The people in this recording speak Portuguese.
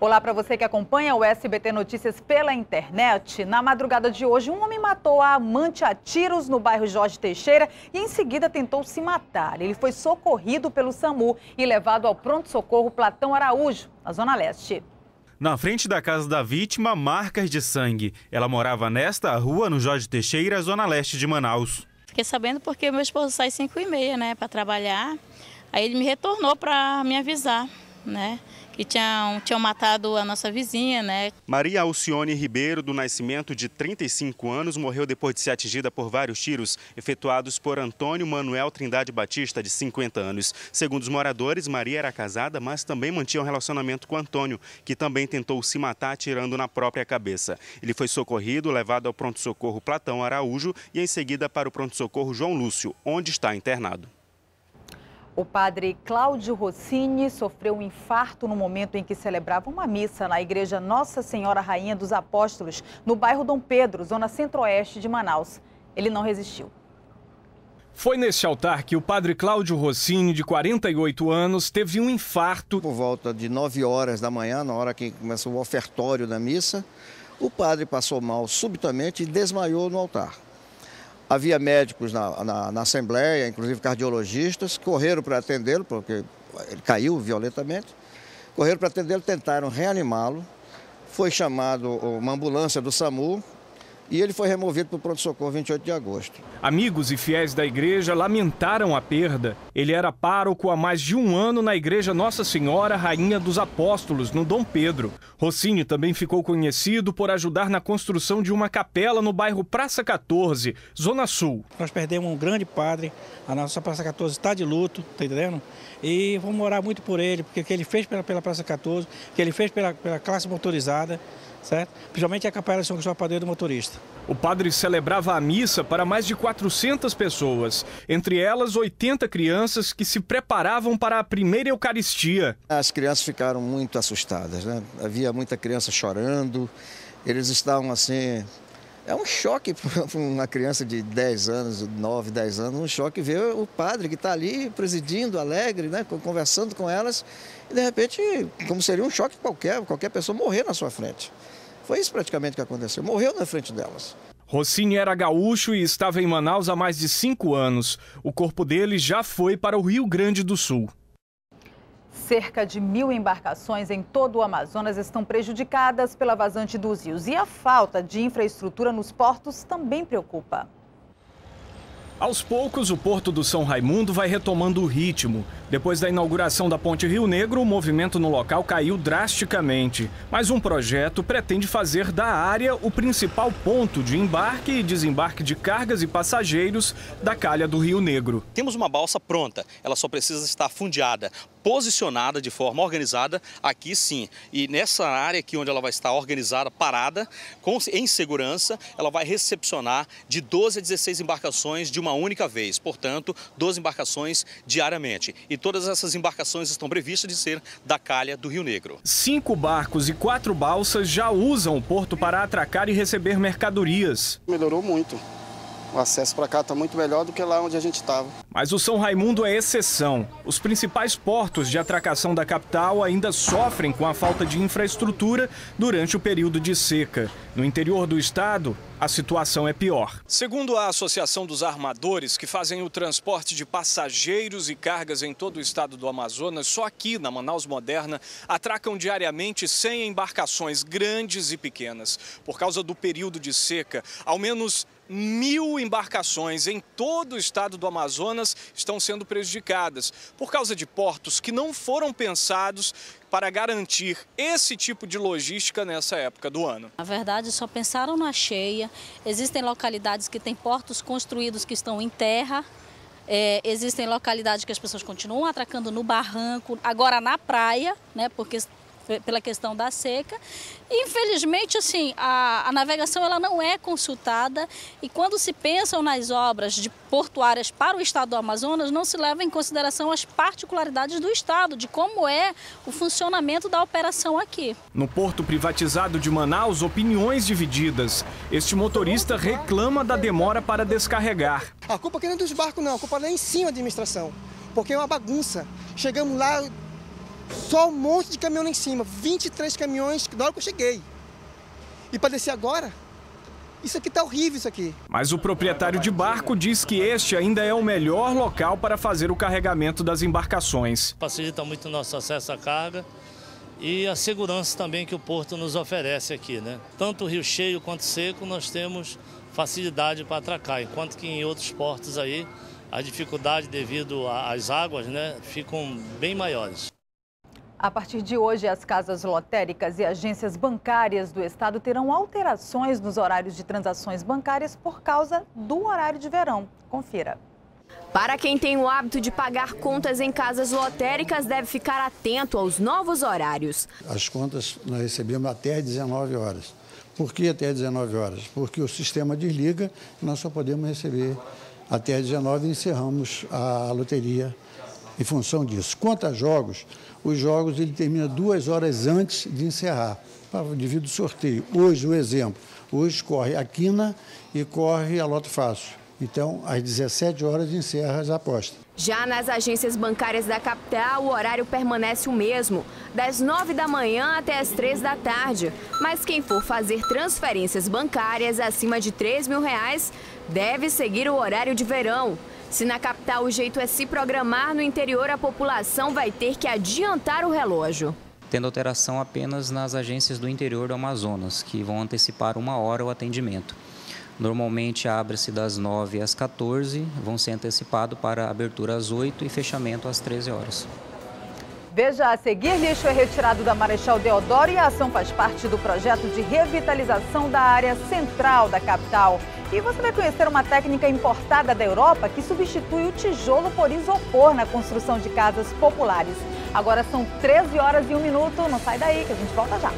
Olá para você que acompanha o SBT Notícias pela internet. Na madrugada de hoje, um homem matou a amante a tiros no bairro Jorge Teixeira e em seguida tentou se matar. Ele foi socorrido pelo SAMU e levado ao pronto-socorro Platão Araújo, na Zona Leste. Na frente da casa da vítima, marcas de sangue. Ela morava nesta rua, no Jorge Teixeira, Zona Leste de Manaus. Fiquei sabendo porque meu esposo sai 5h30, né, para trabalhar. Aí ele me retornou para me avisar, né, que tinham matado a nossa vizinha, né. Maria Alcione Ribeiro, do Nascimento, de 35 anos, morreu depois de ser atingida por vários tiros efetuados por Antônio Manuel Trindade Batista, de 50 anos. Segundo os moradores, Maria era casada, mas também mantinha um relacionamento com Antônio, que também tentou se matar atirando na própria cabeça. Ele foi socorrido, levado ao pronto-socorro Platão Araújo e em seguida para o pronto-socorro João Lúcio, onde está internado. O padre Cláudio Rossini sofreu um infarto no momento em que celebrava uma missa na igreja Nossa Senhora Rainha dos Apóstolos, no bairro Dom Pedro, zona centro-oeste de Manaus. Ele não resistiu. Foi nesse altar que o padre Cláudio Rossini, de 48 anos, teve um infarto. Por volta de 9 horas da manhã, na hora que começou o ofertório da missa, o padre passou mal subitamente e desmaiou no altar. Havia médicos na Assembleia, inclusive cardiologistas, correram para atendê-lo, porque ele caiu violentamente. Correram para atendê-lo, tentaram reanimá-lo. Foi chamado uma ambulância do SAMU e ele foi removido para o pronto-socorro 28 de agosto. Amigos e fiéis da igreja lamentaram a perda. Ele era pároco há mais de um ano na igreja Nossa Senhora Rainha dos Apóstolos, no Dom Pedro. Rossini também ficou conhecido por ajudar na construção de uma capela no bairro Praça 14, Zona Sul. Nós perdemos um grande padre, a nossa Praça 14 está de luto, tá entendendo? E vamos orar muito por ele, porque o que ele fez pela Praça 14, o que ele fez pela classe motorizada, certo? Principalmente a capela de São Cristóvão Padroeiro do motorista. O padre celebrava a missa para mais de 400 pessoas, entre elas 80 crianças que se preparavam para a primeira Eucaristia. As crianças ficaram muito assustadas, né? Havia muita criança chorando, eles estavam assim... É um choque para uma criança de 10 anos, 9, 10 anos, um choque ver o padre que está ali presidindo, alegre, né? Conversando com elas, e de repente, como seria um choque qualquer pessoa morrer na sua frente. Foi isso praticamente que aconteceu, morreu na frente delas. Rossini era gaúcho e estava em Manaus há mais de 5 anos. O corpo dele já foi para o Rio Grande do Sul. Cerca de 1.000 embarcações em todo o Amazonas estão prejudicadas pela vazante dos rios. E a falta de infraestrutura nos portos também preocupa. Aos poucos, o Porto do São Raimundo vai retomando o ritmo. Depois da inauguração da Ponte Rio Negro, o movimento no local caiu drasticamente. Mas um projeto pretende fazer da área o principal ponto de embarque e desembarque de cargas e passageiros da calha do Rio Negro. Temos uma balsa pronta, ela só precisa estar fundeada, posicionada de forma organizada, aqui sim. E nessa área aqui onde ela vai estar organizada, parada, em segurança, ela vai recepcionar de 12 a 16 embarcações de uma única vez. Portanto, 12 embarcações diariamente. E todas essas embarcações estão previstas de ser da calha do Rio Negro. 5 barcos e 4 balsas já usam o porto para atracar e receber mercadorias. Melhorou muito. O acesso para cá está muito melhor do que lá onde a gente estava. Mas o São Raimundo é exceção. Os principais portos de atracação da capital ainda sofrem com a falta de infraestrutura durante o período de seca. No interior do estado, a situação é pior. Segundo a Associação dos Armadores, que fazem o transporte de passageiros e cargas em todo o estado do Amazonas, só aqui na Manaus Moderna atracam diariamente 100 embarcações grandes e pequenas. Por causa do período de seca, ao menos 1.000 embarcações em todo o estado do Amazonas estão sendo prejudicadas por causa de portos que não foram pensados para garantir esse tipo de logística nessa época do ano. Na verdade, só pensaram na cheia. Existem localidades que têm portos construídos que estão em terra. Existem localidades que as pessoas continuam atracando no barranco, agora na praia, né, porque pela questão da seca. E, infelizmente, assim, a navegação ela não é consultada e quando se pensam nas obras de portuárias para o estado do Amazonas, não se leva em consideração as particularidades do estado, de como é o funcionamento da operação aqui. No porto privatizado de Manaus, opiniões divididas. Este motorista reclama da demora para descarregar. A culpa aqui não é dos barcos, não. A culpa é lá em cima da administração, porque é uma bagunça. Chegamos lá Só um monte de caminhão lá em cima, 23 caminhões na hora que eu cheguei. E para descer agora, isso aqui tá horrível, isso aqui. Mas o proprietário de barco diz que este ainda é o melhor local para fazer o carregamento das embarcações. Facilita muito o nosso acesso à carga e a segurança também que o porto nos oferece aqui, né? Tanto o rio cheio quanto seco nós temos facilidade para atracar, enquanto que em outros portos aí a dificuldade devido às águas, né, ficam bem maiores. A partir de hoje, as casas lotéricas e agências bancárias do estado terão alterações nos horários de transações bancárias por causa do horário de verão. Confira. Para quem tem o hábito de pagar contas em casas lotéricas, deve ficar atento aos novos horários. As contas nós recebemos até às 19 horas. Por que até às 19 horas? Porque o sistema desliga e nós só podemos receber até às 19 e encerramos a loteria em função disso. Quanto a jogos, os jogos ele termina 2 horas antes de encerrar, devido ao sorteio. Hoje, o exemplo, hoje corre a quina e corre a Loto Fácil. Então, às 17 horas encerra as apostas. Já nas agências bancárias da capital, o horário permanece o mesmo, das 9 da manhã até as 3 da tarde. Mas quem for fazer transferências bancárias acima de R$3.000 deve seguir o horário de verão. Se na capital o jeito é se programar, no interior a população vai ter que adiantar o relógio. Tendo alteração apenas nas agências do interior do Amazonas, que vão antecipar 1 hora o atendimento. Normalmente abre-se das 9 às 14, vão ser antecipados para abertura às 8 e fechamento às 13 horas. Veja a seguir, lixo é retirado da Marechal Deodoro e a ação faz parte do projeto de revitalização da área central da capital. E você vai conhecer uma técnica importada da Europa que substitui o tijolo por isopor na construção de casas populares. Agora são 13 horas e 1 minuto, não sai daí que a gente volta já.